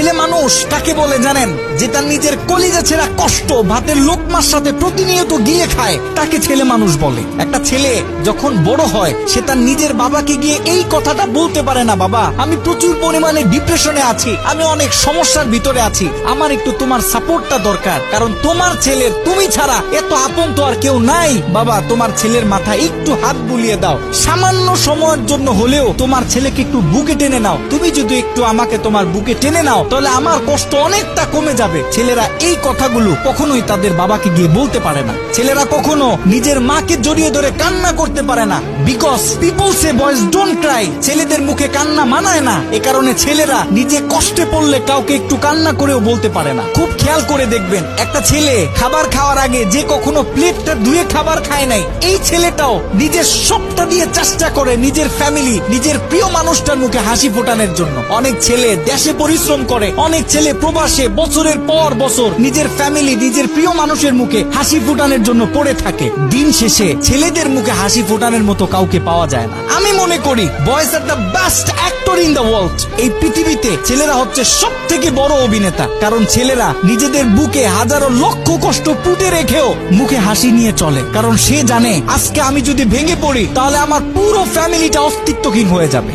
ছেলে মানুষ কাকে বলে জানেন? যে তার নিজের কলিজা ছেঁড়া কষ্ট ভাতের লোকমার সাথে প্রতিনিয়ত গিলে খায়, তাকে ছেলে মানুষ বলে। একটা ছেলে যখন বড় হয় সে তার নিজের বাবাকে গিয়ে এই কথাটা বলতে পারে না, বাবা আমি প্রচুর পরিমাণে ডিপ্রেশনে আছি, আমি অনেক সমস্যার ভিতরে আছি, আমার একটু তোমার সাপোর্টটা দরকার, কারণ তোমার ছেলের তুমি ছাড়া এত আপন তো আর কেউ নাই। বাবা তোমার ছেলের মাথায় একটু হাত বুলিয়ে দাও, সামান্য সময়ের জন্য হলেও তোমার ছেলেকে একটু বুকে টেনে নাও, তুমি যদি একটু আমাকে তোমার বুকে টেনে নাও তাহলে আমার কষ্ট অনেকটা কমে যাবে। ছেলেরা এই কথাগুলো কখনোই তাদের বাবাকে গিয়ে বলতে পারে না। ছেলেরা কখনো নিজের মাকে জড়িয়ে ধরে কান্না করতে পারে না, because people say boys don't Cry. ছেলেদের মুখে কান্না মানায় না, এ কারণে ছেলেরা নিজে কষ্টে পড়লে কাউকে একটু কান্না করেও বলতে পারে না। খুব খেয়াল করে দেখবেন, একটা ছেলে খাবার খাওয়ার আগে যে কখনো প্লেটটা ধুয়ে খাবার খায় নাই, এই ছেলেটাও নিজের সবটা দিয়ে চেষ্টা করে নিজের ফ্যামিলি, নিজের প্রিয় মানুষটার মুখে হাসি ফোটানোর জন্য। অনেক ছেলে দেশে পরিশ্রম করে, অনেক ছেলে প্রবাসে বছরের পর বছর নিজের ফ্যামিলি, নিজের প্রিয় মানুষের মুখে হাসি ফোটানোর জন্য পড়ে থাকে। দিন শেষে ছেলেদের মুখে হাসি ফোটানোর মতো কাউকে পাওয়া যায় না। আমি মনে করি boys are the best actor in the world. এই পৃথিবীতে ছেলেরা হচ্ছে সব থেকে বড় অভিনেতা, কারণ ছেলেরা নিজেদের বুকে হাজারো লক্ষ কষ্ট পুঁতে রেখেও মুখে হাসি নিয়ে চলে, কারণ সে জানে আজকে আমি যদি ভেঙে পড়ি তাহলে আমার পুরো ফ্যামিলিটা অস্তিত্বহীন হয়ে যাবে।